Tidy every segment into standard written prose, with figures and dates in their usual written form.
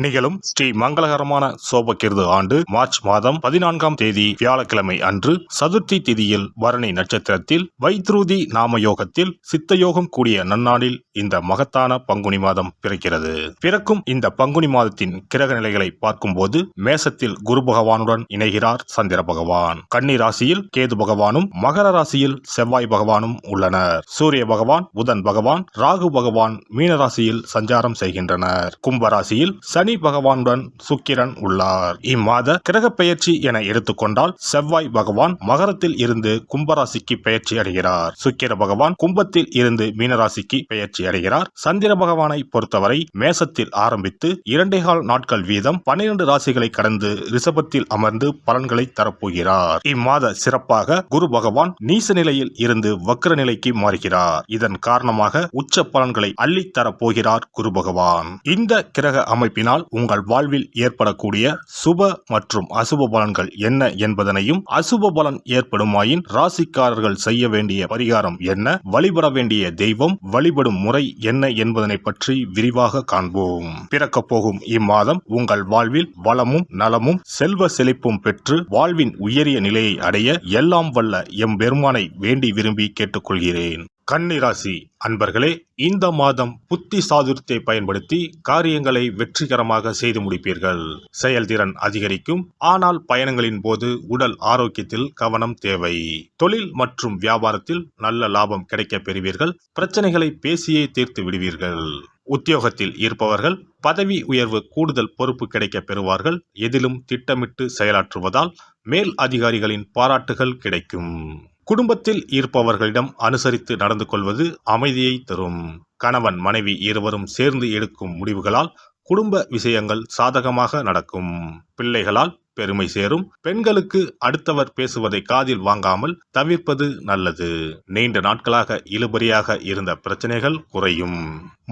நிகழும் ஸ்ரீ மங்களகரமான சோபகிருது ஆண்டு மார்ச் மாதம் 14ஆம் தேதி வியாழக்கிழமை அன்று சதுர்த்தி திதியில் பரணி நட்சத்திரத்தில் வைத்ருதி நாம யோகத்தில் சித்தயோகம் கூடிய நன்னாளில் இந்த மகத்தான பங்குனி மாதம் பிறக்கிறது. பிறக்கும் இந்த பங்குனி மாதத்தின் கிரக நிலைகளை பார்க்கும்போது மேசத்தில் குரு பகவானுடன் இணைகிறார் சந்திர பகவான். கன்னி ராசியில் கேது பகவானும் மகர ராசியில் செவ்வாய் பகவானும் உள்ளனர். சூரிய பகவான், புதன் பகவான், ராகு பகவான் மீனராசியில் சஞ்சாரம் செய்கின்றனர். கும்பராசியில் சனி பகவானுடன் சுக்கிரன் உள்ளார். இம்மாத கிரக பெயர்ச்சி என எடுத்துக்கொண்டால் செவ்வாய் பகவான் மகரத்தில் இருந்து கும்பராசிக்கு பெயர்ச்சி அடைகிறார். சுக்கிர பகவான் கும்பத்தில் இருந்து மீனராசிக்கு பெயர்ச்சி அடைகிறார். சந்திர பகவானை பொறுத்தவரை மேசத்தில் ஆரம்பித்து 2.25 நாட்கள் வீதம் 12 ராசிகளை கடந்து ரிஷபத்தில் அமர்ந்து பலன்களை தரப்போகிறார். இம்மாத சிறப்பாக குரு பகவான் நீச நிலையில் இருந்து வக்ர நிலைக்கு மாறுகிறார். இதன் காரணமாக உச்ச பலன்களை அள்ளித் தரப்போகிறார் குரு பகவான். இந்த கிரக அமைப்பினால் உங்கள் வாழ்வில் ஏற்படக்கூடிய சுப மற்றும் அசுப பலன்கள் என்ன என்பதனையும், அசுப பலன் ஏற்படுமாயின் ராசிக்காரர்கள் செய்ய வேண்டிய பரிகாரம் என்ன, வழிபட வேண்டிய தெய்வம், வழிபடும் முறை என்ன என்பதனை பற்றி விரிவாக காண்போம். பிறக்கப் போகும் இம்மாதம் உங்கள் வாழ்வில் வளமும் நலமும் செல்வ செழிப்பும் பெற்று வாழ்வின் உயரிய நிலையை அடைய எல்லாம் வல்ல எம்பெருமானை வேண்டி விரும்பி கேட்டுக்கொள்கிறேன். கன்னிராசி அன்பர்களே, இந்த மாதம் புத்தி சாதுரியத்தை பயன்படுத்தி காரியங்களை வெற்றிகரமாக செய்து முடிப்பீர்கள். செயல்திறன் அதிகரிக்கும். ஆனால் பயணங்களின் போது உடல் ஆரோக்கியத்தில் கவனம் தேவை. தொழில் மற்றும் வியாபாரத்தில் நல்ல லாபம் கிடைக்க பெறுவீர்கள். பிரச்சனைகளை பேசியே தீர்த்து விடுவீர்கள். உத்தியோகத்தில் இருப்பவர்கள் பதவி உயர்வு, கூடுதல் பொறுப்பு கிடைக்க பெறுவார்கள். எதிலும் திட்டமிட்டு செயலாற்றுவதால் மேல் அதிகாரிகளின் பாராட்டுகள் கிடைக்கும். குடும்பத்தில் இருப்பவர்களிடம் அனுசரித்து நடந்து கொள்வது அமைதியை தரும். கணவன் மனைவி இருவரும் சேர்ந்து எடுக்கும் முடிவுகளால் குடும்ப விஷயங்கள் சாதகமாக நடக்கும். பிள்ளைகளால் பெருமை சேரும். பெண்களுக்கு அடுத்தவர் பேசுவதை காதில் வாங்காமல் தவிர்ப்பது நல்லது. நீண்ட நாட்களாக இழுபறியாக இருந்த பிரச்சனைகள் குறையும்.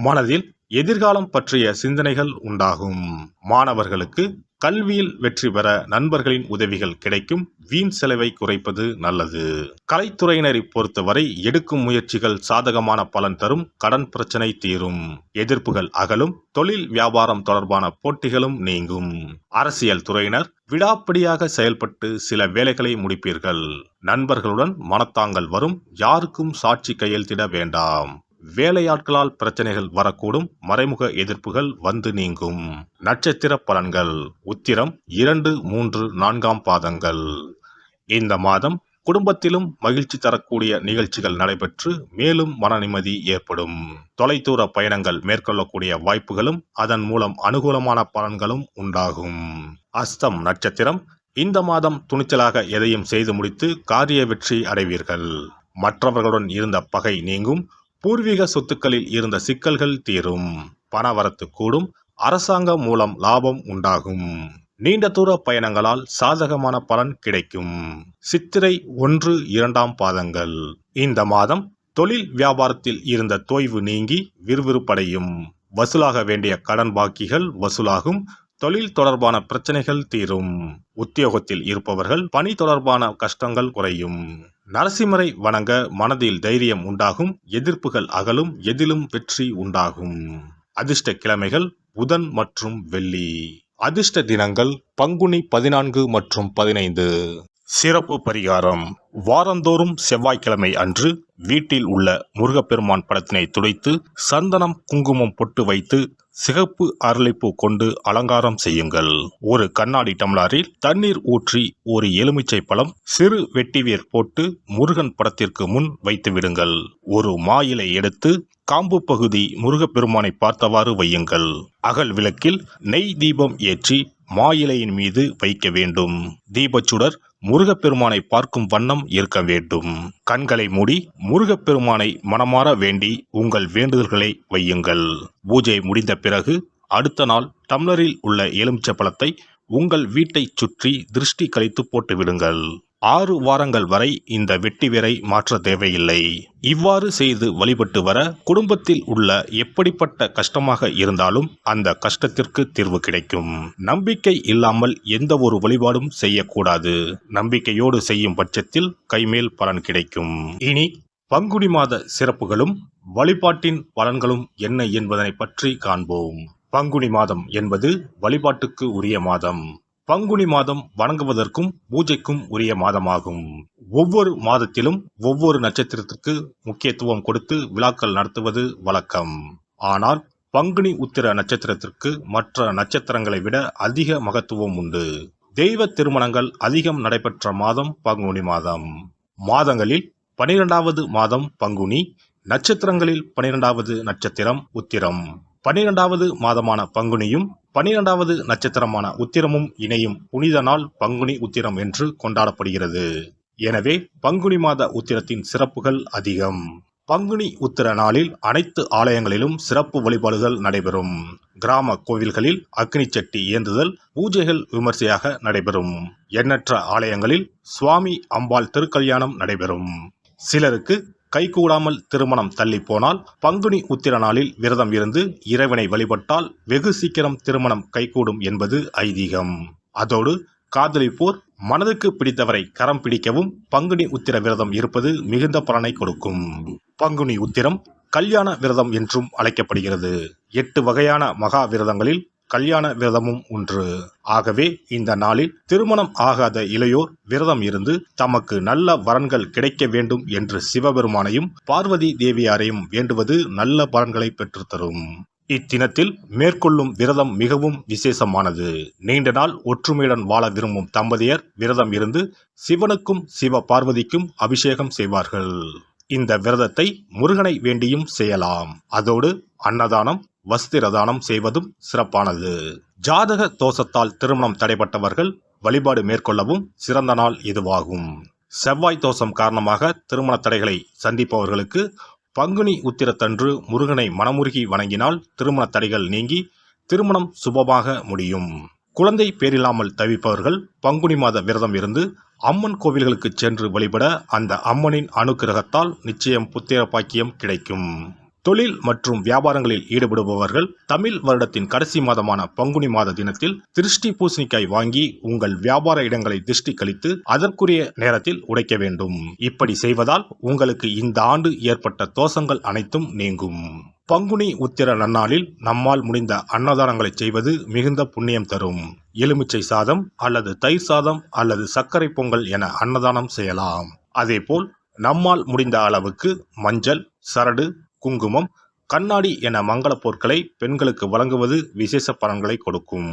மனதில் எதிர்காலம் பற்றிய சிந்தனைகள் உண்டாகும். மாணவர்களுக்கு கல்வியில் வெற்றி பெற நண்பர்களின் உதவிகள் கிடைக்கும். வீண் செலவை குறைப்பது நல்லது. கலைத்துறையினரை பொறுத்தவரை எடுக்கும் முயற்சிகள் சாதகமான பலன் தரும். கடன் பிரச்சனை தீரும். எதிர்ப்புகள் அகலும். தொழில் வியாபாரம் தொடர்பான போட்டிகளும் நீங்கும். அரசியல் துறையினர் விடாப்பிடியாக செயல்பட்டு சில வேலைகளை முடிப்பீர்கள். நண்பர்களுடன் மனத்தாங்கல் வரும். யாருக்கும் சாட்சி கையெழுத்திட வேண்டாம். வேலையாட்களால் பிரச்சனைகள் வரக்கூடும். மறைமுக எதிர்ப்புகள் வந்து நீங்கும். நட்சத்திர பலன்கள். உத்திரம் 2, 3, 4ஆம் பாதங்கள். இந்த மாதம் குடும்பத்திலும் மகிழ்ச்சி தரக்கூடிய நிகழ்ச்சிகள் நடைபெற்று மேலும் மன நிம்மதி ஏற்படும். தொலைதூர பயணங்கள் மேற்கொள்ளக்கூடிய வாய்ப்புகளும் அதன் மூலம் அனுகூலமான பலன்களும் உண்டாகும். அஸ்தம் நட்சத்திரம். இந்த மாதம் துணிச்சலாக எதையும் செய்து முடித்து காரிய வெற்றி அடைவீர்கள். மற்றவர்களுடன் இருந்த பகை நீங்கும். பூர்வீக சொத்துக்களில் இருந்த சிக்கல்கள் தீரும். பணவரத்து கூடும். அரசாங்கம் மூலம் லாபம் உண்டாகும். நீண்ட தூர பயணங்களால் சாதகமான பலன் கிடைக்கும். சித்திரை 1, 2ஆம் பாதங்கள். இந்த மாதம் தொழில் வியாபாரத்தில் இருந்த தொய்வு நீங்கி விறுவிறுப்படையும். வசூலாக வேண்டிய கடன் பாக்கிகள் வசூலாகும். தொழில் தொடர்பான பிரச்சனைகள் தீரும். உத்தியோகத்தில் இருப்பவர்கள் பணி தொடர்பான கஷ்டங்கள் குறையும். நரசிம்மரை வணங்க மனதில் தைரியம் உண்டாகும். எதிர்ப்புகள் அகலும். எதிலும் வெற்றி உண்டாகும். அதிர்ஷ்ட கிழமைகள் புதன் மற்றும் வெள்ளி. அதிர்ஷ்ட தினங்கள் பங்குனி 14 மற்றும் 15. சிறப்பு பரிகாரம். வாரந்தோறும் செவ்வாய்க்கிழமை அன்று வீட்டில் உள்ள முருகப்பெருமான் படத்தினை துடைத்து சந்தனம் குங்குமம் பொட்டு வைத்து சிகப்பு அரளிப்பூ கொண்டு அலங்காரம் செய்யுங்கள். ஒரு கண்ணாடி டம்ளரில் தண்ணீர் ஊற்றி ஒரு எலுமிச்சை பழம், சிறு வெட்டிவேர் போட்டு முருகன் படத்திற்கு முன் வைத்து விடுங்கள். ஒரு மா இலை எடுத்து காம்பு பகுதி முருகப்பெருமானை பார்த்தவாறு வையுங்கள். அகல் விளக்கில் நெய் தீபம் ஏற்றி மா இலையின் மீது வைக்க வேண்டும். தீபச்சுடர் முருகப்பெருமானை பார்க்கும் வண்ணம் இருக்க வேண்டும். கண்களை மூடி முருகப்பெருமானை மனமாற வேண்டி உங்கள் வேண்டுதல்களை வையுங்கள். பூஜை முடிந்த பிறகு அடுத்த நாள் டம்ளரில் உள்ள எலுமிச்சை பழத்தை உங்கள் வீட்டை சுற்றி திருஷ்டி கழித்து போட்டு விடுங்கள். 6 வாரங்கள் வரை இந்த வெட்டிவேரை மாற்ற தேவையில்லை. இவ்வாறு செய்து வழிபட்டு வர குடும்பத்தில் உள்ள எப்படிப்பட்ட கஷ்டமாக இருந்தாலும் அந்த கஷ்டத்திற்கு தீர்வு கிடைக்கும். நம்பிக்கை இல்லாமல் எந்த ஒரு வழிபாடும் செய்யக்கூடாது. நம்பிக்கையோடு செய்யும் பட்சத்தில் கைமேல் பலன் கிடைக்கும். இனி பங்குனி மாத சிறப்புகளும் வழிபாட்டின் பலன்களும் என்ன என்பதனை பற்றி காண்போம். பங்குனி மாதம் என்பது வழிபாட்டுக்கு உரிய மாதம். பங்குனி மாதம் வணங்குவதற்கும் பூஜைக்கும் உரிய மாதமாகும். ஒவ்வொரு மாதத்திலும் ஒவ்வொரு நட்சத்திரத்திற்கு முக்கியத்துவம் கொடுத்து விழாக்கள் நடத்துவது வழக்கம். ஆனால் பங்குனி உத்திர நட்சத்திரத்திற்கு மற்ற நட்சத்திரங்களை விட அதிக மகத்துவம் உண்டு. தெய்வ திருமணங்கள் அதிகம் நடைபெற்ற மாதம் பங்குனி மாதம். மாதங்களில் 12வது மாதம் பங்குனி, நட்சத்திரங்களில் 12வது நட்சத்திரம் உத்திரம். 12வது மாதமான பங்குனியும் 12வது நட்சத்திரமான உத்திரமும் இணையும் புனித நாள் பங்குனி உத்திரம் என்று கொண்டாடப்படுகிறது. எனவே பங்குனி மாத உத்திரத்தின் சிறப்புகள் அதிகம். பங்குனி உத்திர நாளில் அனைத்து ஆலயங்களிலும் சிறப்பு வழிபாடுகள் நடைபெறும். கிராம கோவில்களில் அக்னி சட்டி ஏந்துதல், பூஜைகள் விமர்சையாக நடைபெறும். எண்ணற்ற ஆலயங்களில் சுவாமி அம்பாள் திருக்கல்யாணம் நடைபெறும். சிலருக்கு கைகூடாமல் திருமணம் தள்ளி போனால் பங்குனி உத்திர நாளில் விரதம் இருந்து இறைவனை வழிபட்டால் வெகு சீக்கிரம் திருமணம் கைகூடும் என்பது ஐதீகம். அதோடு காதலிப்போர் மனதுக்கு பிடித்தவரை கரம் பிடிக்கவும் பங்குனி உத்திர விரதம் இருப்பது மிகுந்த பலனை கொடுக்கும். பங்குனி உத்திரம் கல்யாண விரதம் என்றும் அழைக்கப்படுகிறது. 8 வகையான மகா விரதங்களில் கல்யாண விரதமும் ஒன்று. ஆகவே இந்த நாளில் திருமணம் ஆகாத இளையோர் விரதம் இருந்து தமக்கு நல்ல வரன்கள் கிடைக்க வேண்டும் என்று சிவபெருமானையும் பார்வதி தேவியாரையும் வேண்டுவது நல்ல பலன்களை பெற்றுத்தரும். இத்தினத்தில் மேற்கொள்ளும் விரதம் மிகவும் விசேஷமானது. நீண்ட நாள் ஒற்றுமையுடன் வாழ விரும்பும் தம்பதியர் விரதம் இருந்து சிவனுக்கும் சிவ பார்வதிக்கும் அபிஷேகம் செய்வார்கள். இந்த விரதத்தை முருகனை வேண்டியும் செய்யலாம். அதோடு அன்னதானம், வஸ்திரதானம் செய்வதும் சிறப்பானது. ஜாதக தோஷத்தால் திருமணம் தடைபட்டவர்கள் வழிபாடு மேற்கொள்ளவும் சிறந்த நாள் இதுவாகும். செவ்வாய் தோஷம் காரணமாக திருமண தடைகளை சந்திப்பவர்களுக்கு பங்குனி உத்திரத்தன்று முருகனை மனமுருகி வணங்கினால் திருமண தடைகள் நீங்கி திருமணம் சுபமாக முடியும். குழந்தை பேரில்லாமல் தவிப்பவர்கள் பங்குனி மாத விரதம் இருந்து அம்மன் கோவில்களுக்கு சென்று வழிபட அந்த அம்மனின் அனுக்கிரகத்தால் நிச்சயம் புத்திர பாக்கியம் கிடைக்கும். தொழில் மற்றும் வியாபாரங்களில் ஈடுபடுபவர்கள் தமிழ் வருடத்தின் கடைசி மாதமான பங்குனி மாத தினத்தில் திருஷ்டி பூசணிக்காய் வாங்கி உங்கள் வியாபார இடங்களை திருஷ்டி கழித்து அதற்குரிய நேரத்தில் உடைக்க வேண்டும். இப்படி செய்வதால் உங்களுக்கு இந்த ஆண்டு ஏற்பட்ட தோஷங்கள் அனைத்தும் நீங்கும். பங்குனி உத்திர நன்னாளில் நம்மால் முடிந்த அன்னதானங்களை செய்வது மிகுந்த புண்ணியம் தரும். எலுமிச்சை சாதம் அல்லது தயிர் சாதம் அல்லது சர்க்கரை பொங்கல் என அன்னதானம் செய்யலாம். அதேபோல் நம்மால் முடிந்த அளவுக்கு மஞ்சள், சரடு, குங்குமம், கண்ணாடி என மங்கள பொருட்களை பெண்களுக்கு வழங்குவது விசேஷ பலன்களை கொடுக்கும்.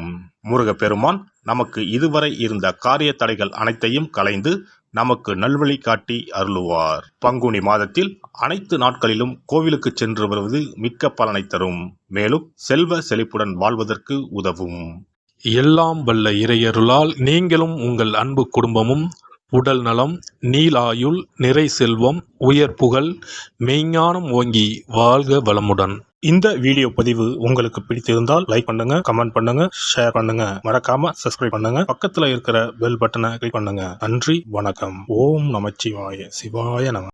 முருகப்பெருமான் நமக்கு இதுவரை இருந்த காரிய தடைகள் அனைத்தையும் களைந்து நமக்கு நல்வழி காட்டி அருளுவார். பங்குனி மாதத்தில் அனைத்து நாட்களிலும் கோவிலுக்கு சென்று வருவது மிக்க பலனை தரும். மேலும் செல்வ செழிப்புடன் வாழ்வதற்கு உதவும். எல்லாம் வல்ல இறையருளால் நீங்களும் உங்கள் அன்பு குடும்பமும் உடல் நலம், நீலாயுள், நிறை செல்வம், உயர் புகழ், மெய்ஞானம் ஓங்கி வாழ்க வளமுடன். இந்த வீடியோ பதிவு உங்களுக்கு பிடித்திருந்தால் லைக் பண்ணுங்க, கமெண்ட் பண்ணுங்க, ஷேர் பண்ணுங்க. மறக்காம சப்ஸ்கிரைப் பண்ணுங்க. பக்கத்துல இருக்கிற பெல் பட்டனை கிளிக் பண்ணுங்க. நன்றி, வணக்கம். ஓம் நமச்சிவாய. சிவாய நம.